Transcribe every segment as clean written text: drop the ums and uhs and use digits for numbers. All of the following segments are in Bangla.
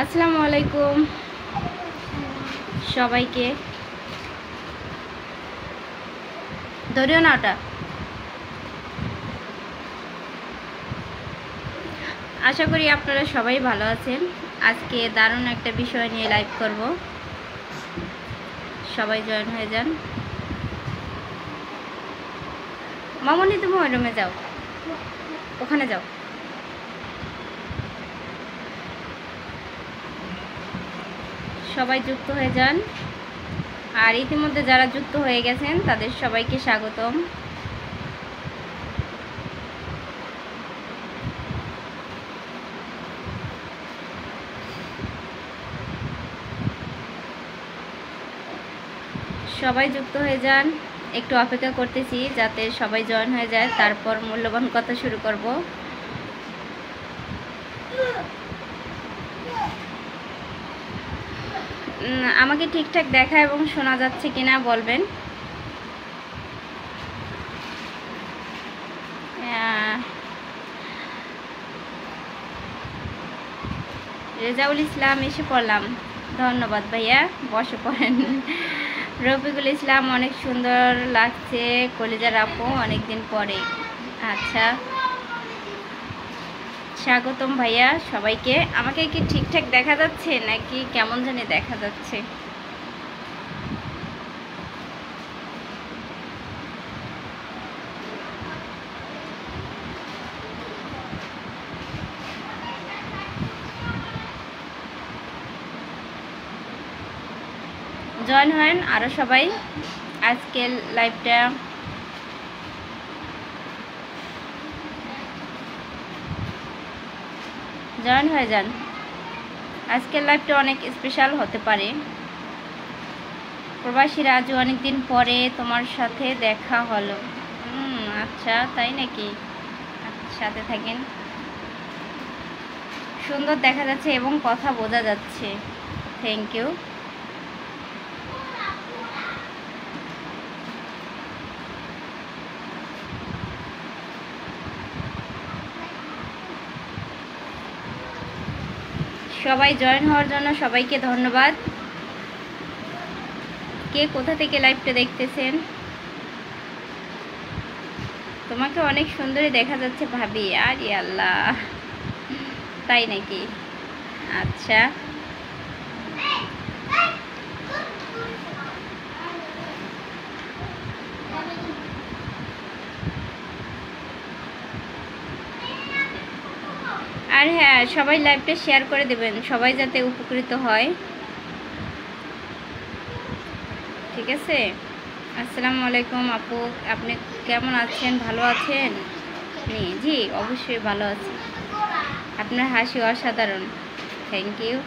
আসসালামু আলাইকুম সবাইকে। ধরিও না ওটা। আশা করি আপনারা সবাই ভালো আছেন। আজকে দারুণ একটা বিষয় নিয়ে লাইভ করব, সবাই জয়েন হয়ে যান। মামনি তুমি ওই রুমে যাও, ওখানে যাও। সবাই যুক্ত হয়ে যান। আর ইতিমধ্যে যারা যুক্ত হয়ে গেছেন তাদের সবাইকে স্বাগতম। সবাই যুক্ত হয়ে যান। একটু অপেক্ষা করতেছি যাতে সবাই জয়েন হয়ে যায়, তারপর মূল্যবান কথা শুরু করব। আমাকে ঠিকঠাক দেখা এবং শোনা যাচ্ছে কিনা বলবেন। রেজাউল ইসলাম এসে পড়লাম, ধন্যবাদ ভাইয়া, বসে পড়েন। রফিকুল ইসলাম অনেক সুন্দর লাগছে কলিজার আপু, অনেকদিন পরে। আচ্ছা, স্বাগতম ভাইয়া সবাইকে। আমাকে কি ঠিকঠাক দেখা যাচ্ছে নাকি কেমন জানি দেখা যাচ্ছে? জয়েন হন আরও সবাই। আজকের লাইভটা জয়েন হয়ে যান। আজকের লাইভটা অনেক স্পেশাল হতে পারে। প্রবাসী রাজু, অনেকদিন পরে তোমার সাথে দেখা হলো। আচ্ছা, তাই নাকি? সাথে থাকেন। সুন্দর দেখা যাচ্ছে এবং কথা বোঝা যাচ্ছে। Thank you. সবাই জয়েন হওয়ার জন্য সবাইকে ধন্যবাদ। কে কোথা থেকে লাইভটা দেখতেছেন? তোমাকে অনেক সুন্দরী দেখা যাচ্ছে ভাবি। আরে আল্লাহ, তাই নাকি? আচ্ছা, আর হ্যাঁ, সবাই লাইভটা শেয়ার করে দেবেন, সবাই যাতে উপকৃত হয়। ঠিক আছে। আসসালামু আলাইকুম আপু, আপনি কেমন আছেন? ভালো আছেন? জি অবশ্যই ভালো আছি। আপনার হাসি অসাধারণ। Thank you.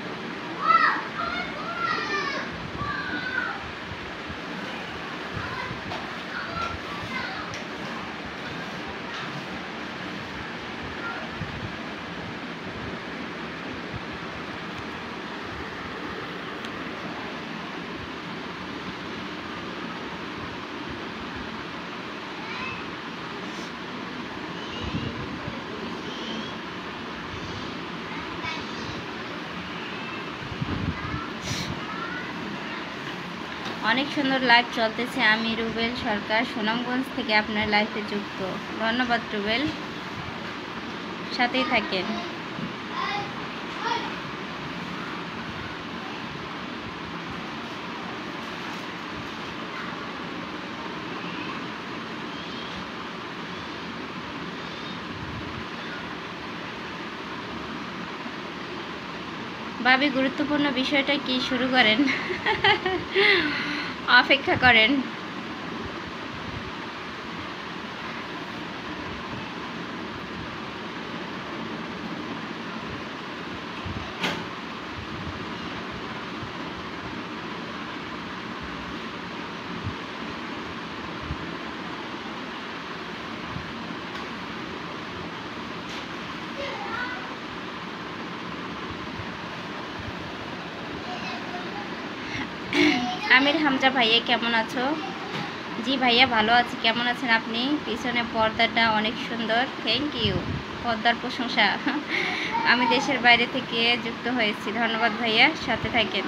অনেক সুন্দর লাইভ চলতেছে। আমি রুবেল সরকার, সুনামগঞ্জ থেকে আপনার লাইভে যুক্ত। ধন্যবাদ রুবেল, সাথেই থাকেন। ভাবি, গুরুত্বপূর্ণ বিষয়টা কি? শুরু করেন। অপেক্ষা করেন। আমির হামজা ভাইয়া, কেমন আছো? জি ভাইয়া ভালো আছি। কেমন আছেন আপনি? পিছনে পর্দাটা অনেক সুন্দর। Thank you. পদ্মার প্রশংসা। আমি দেশের বাইরে থেকে যুক্ত হয়েছি। ধন্যবাদ ভাইয়া, সাথে থাকেন।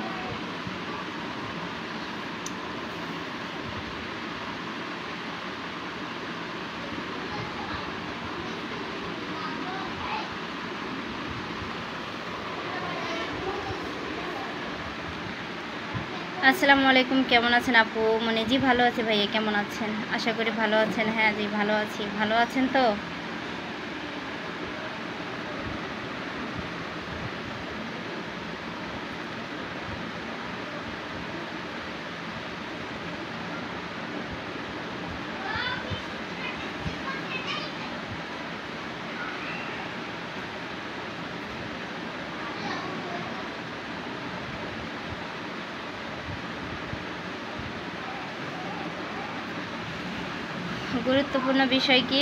আসসালামু আলাইকুম, কেমন আছেন আপু? মানে জি ভালো আছে ভাইয়া, কেমন আছেন? আশা করি ভালো আছেন। হ্যাঁ জি ভালো আছি। ভালো আছেন তো? গুরুত্বপূর্ণ বিষয় কি,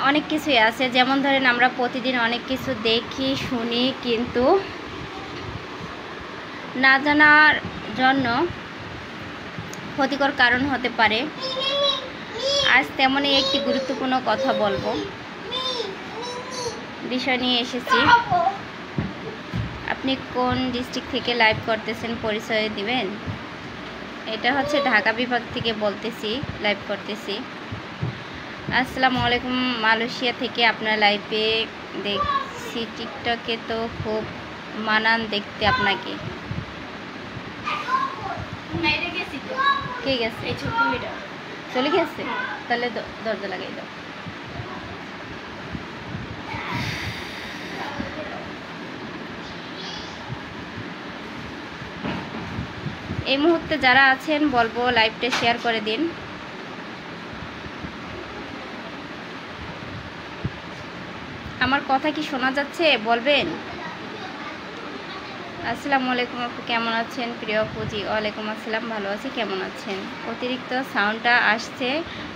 অনেক কিছুই আছে। যেমন ধরেন আমরা প্রতিদিন অনেক কিছু দেখি শুনি, কিন্তু না জানার জন্য ক্ষতিকর কারণ হতে পারে। আজ তেমনই একটি গুরুত্বপূর্ণ কথা বলবো, বিষয় নিয়ে এসেছি। আপনি কোন ডিস্ট্রিক্ট থেকে লাইভ করতেছেন, পরিচয় দিবেন? এটা হচ্ছে ঢাকা বিভাগ থেকে বলতেছি, লাইভ করতেছি। আসসালামু আলাইকুম, মালয়েশিয়া থেকে আপনার লাইভে দেখছি। টিকটকে তো খুব মানান দেখতে আপনাকে। কে গেছে? চলে গেছে? তাহলে দরজা লাগাই দাও। এই মুহূর্তে যারা আছেন বলবো লাইভটা শেয়ার করে দিন। আমার কথা কি শোনা যাচ্ছে বলবেন? আসসালামু আলাইকুম আপু, কেমন আছেন? প্রিয় আপু জি ওয়ালাইকুম আসসালাম, ভালো আছি। কেমন আছেন? অতিরিক্ত সাউন্ডটা আসছে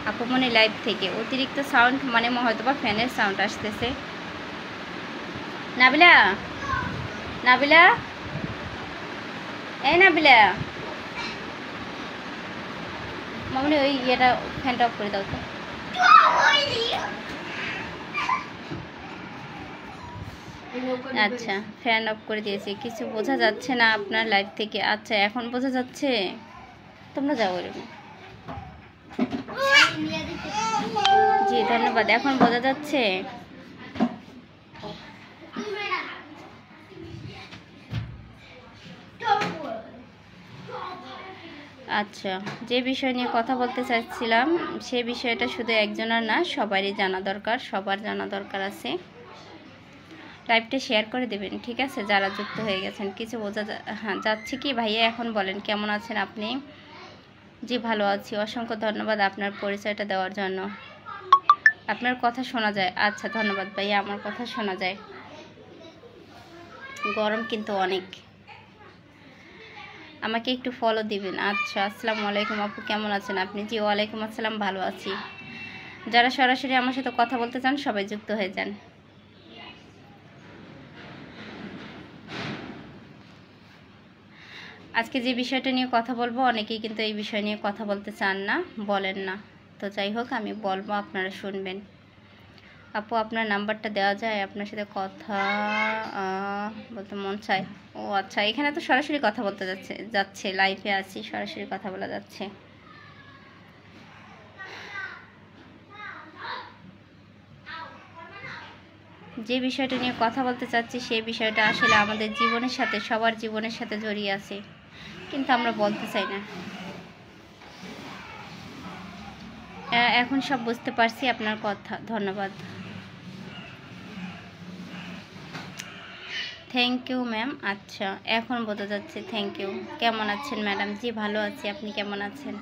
আপুমনি লাইভ থেকে। অতিরিক্ত সাউন্ড মানে হয়তোবা ফ্যানের সাউন্ড আসতেছে। নাবিলা, নাবিলা, এই নাবিলা মামনি, ওই ইয়েটা ফ্যানটা অফ করে দাও তো। আচ্ছা, ফ্যান অফ করে দিয়েছি। কিছু বোঝা যাচ্ছে না আপনার লাইভ থেকে। আচ্ছা, এখন বোঝা যাচ্ছে? তোমরা যাও এরকম। জি ধন্যবাদ। এখন বোঝা যাচ্ছে? আচ্ছা, যে বিষয় নিয়ে কথা বলতে চাচ্ছিলাম সে বিষয়টা শুধু একজনের না, সবারই জানা দরকার, সবার জানা দরকার আছে। লাইভটা শেয়ার করে দেবেন, ঠিক আছে? যারা যুক্ত হয়ে গেছেন। কিছু বোঝা যাচ্ছে কি ভাইয়া? এখন বলেন কেমন আছেন আপনি? জি ভালো আছি, অসংখ্য ধন্যবাদ আপনার পরিচয়টা দেওয়ার জন্য। আপনার কথা শোনা যায়। আচ্ছা ধন্যবাদ ভাইয়া, আমার কথা শোনা যায়। গরম কিন্তু অনেক। আমাকে একটু ফলো দিবেন। আচ্ছা, আসসালামু আলাইকুম আপু, কেমন আছেন আপনি? জি ওয়ালাইকুম আসসালাম, ভালো আছি। যারা সরাসরি আমার সাথে কথা বলতে চান সবাই যুক্ত হয়ে যান। আজকে যে বিষয়টা নিয়ে কথা বলবো, অনেকেই কিন্তু এই বিষয় নিয়ে কথা বলতে চান না, বলেন না। তো যাই হোক, আমি বলবো, আপনারা শুনবেন। আপু আপনার নাম্বারটা দেওয়া যায়? আপনার সাথে কথা বলতে মন চায়। ও আচ্ছা, এখানে তো সরাসরি কথা বলতে যাচ্ছে, লাইভে আছি, সরাসরি কথা বলা যাচ্ছে। যে বিষয়টা নিয়ে কথা বলতে চাচ্ছি সেই বিষয়টা আসলে আমাদের জীবনের সাথে, সবার জীবনের সাথে জড়িয়ে আছে, কিন্তু আমরা বলতে চাই না। এখন সব বুঝতে পারছি আপনার কথা। ধন্যবাদ। Thank you ma'am. আচ্ছা, এখন বোঝা যাচ্ছে। Thank you. কেমন আছেন ম্যাডাম? জি ভালো আছি, আপনি কেমন আছেন?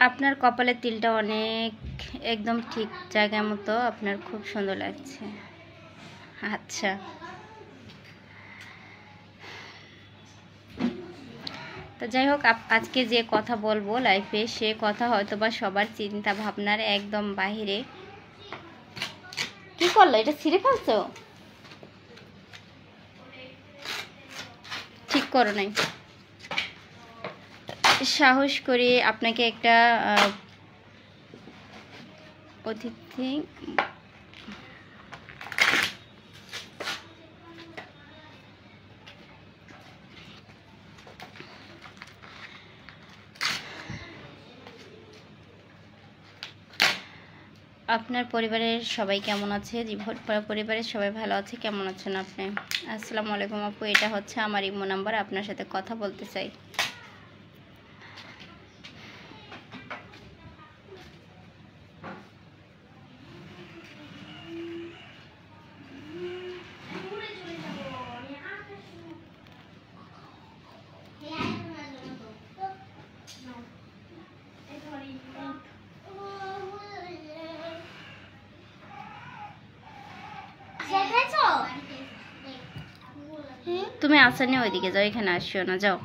আপনার কপালের তিলটা অনেক একদম ঠিক জায়গা মতো, আপনার খুব সুন্দর লাগছে। আচ্ছা, তো যাই হোক, আজকে যে কথা বলবো লাইফে, সে কথা হয়তো বা সবার চিন্তা ভাবনার একদম বাহিরে। কি করলো, এটা ছিঁড়ে ফেলছো? ঠিক করো নাই। সাহস করে আপনাকে একটা অতিথি আপনার পরিবারের সবাই কেমন আছে? পরিবারের সবাই ভালো আছে। কেমন আছেন আপনি? আসসালামু আলাইকুম আপু, এটা হচ্ছে আমার ইমো নাম্বার, আপনার সাথে কথা বলতে চাই। তুমি আসা নিয়ে ওইদিকে যাও, এখানে আসিও না, যাও।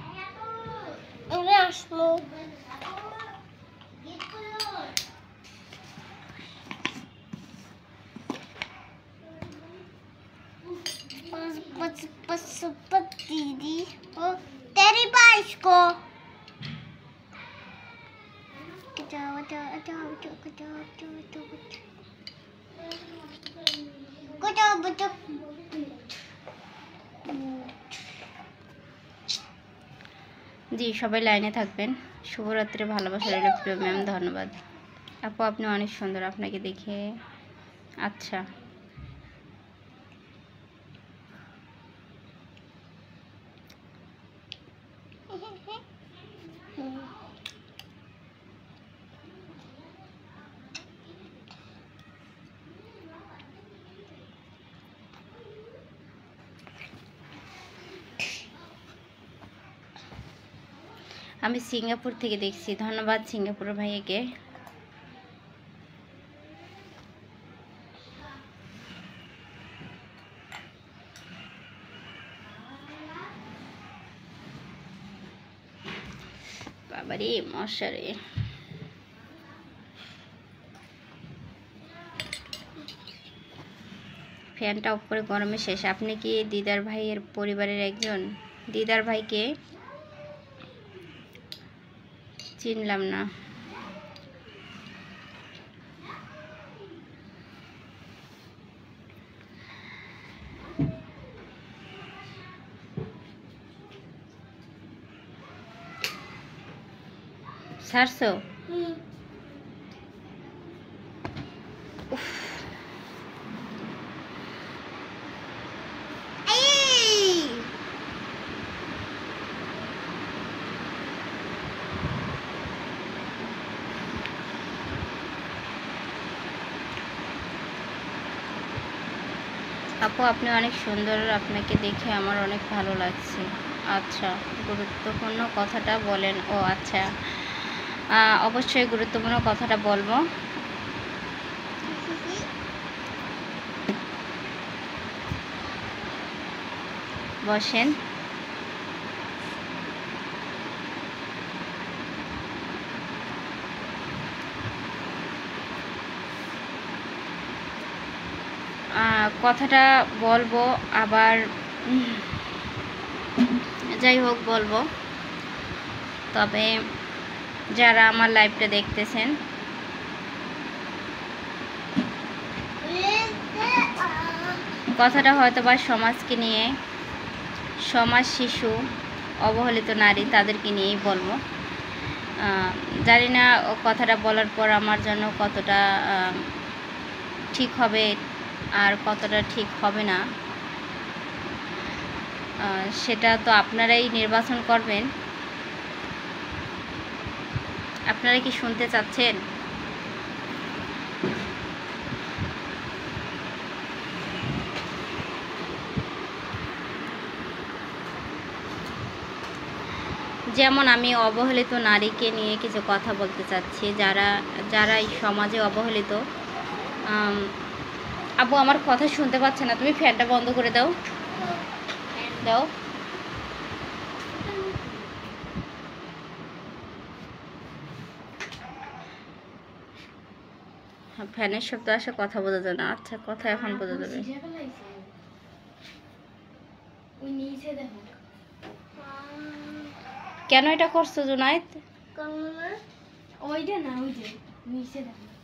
दीदी तेरी बाइक को জি, সবাই লাইনে থাকবেন। শুভরাত্রি, ভালোবাসা রইল প্রিয় ম্যাম, ধন্যবাদ আপু, আপনি অনেক সুন্দর, আপনাকে দেখে। আচ্ছা, আমি সিঙ্গাপুর থেকে দেখছি, ধন্যবাদ সিঙ্গাপুরের ভাইয়াকে। বাবারে মশারে, ফ্যানটা উপরে গরমে শেষ। আপনি কি দিদার ভাইয়ের পরিবারের একজন? দিদার ভাইকে চিনলাম না। ছাড়ছো? আপু, আপনি অনেক সুন্দর, আপনাকে দেখে আমার অনেক ভালো লাগছে। আচ্ছা, গুরুত্বপূর্ণ কথাটা বলেন। ও আচ্ছা, অবশ্যই গুরুত্বপূর্ণ কথাটা বলবো। বসেন। কথাটা বলবো, আবার যাই হোক বলবো। তবে যারা আমার লাইভটা দেখতেছেন, কথাটা হয়তো বা সমাজকে নিয়ে, সমাজ, শিশু, অবহেলিত নারী, তাদেরকে নিয়েই বলবো। জানি না কথাটা বলার পর আমার জন্য কতটা ঠিক হবে আর কতটা ঠিক হবে না, সেটা তো আপনারাই নির্বাচন করবেন। আপনারা কি শুনতে চাচ্ছেন? যেমন আমি অবহেলিত নারীকে নিয়ে কিছু কথা বলতে চাচ্ছি, যারা যারা এই সমাজে অবহেলিত। আপু আমার কথা শুনতে পাচ্ছে না, তুমি ফ্যানটা বন্ধ করে দাও। দাও। হ্যাঁ, ফ্যানের শব্দ আসে, কথা বোঝা যায় না। আচ্ছা, কথা এখন বোঝা যাবে। কেন এটা করছো জুনায়েদ? ওইটা না, ওই যে নিচে দেখো।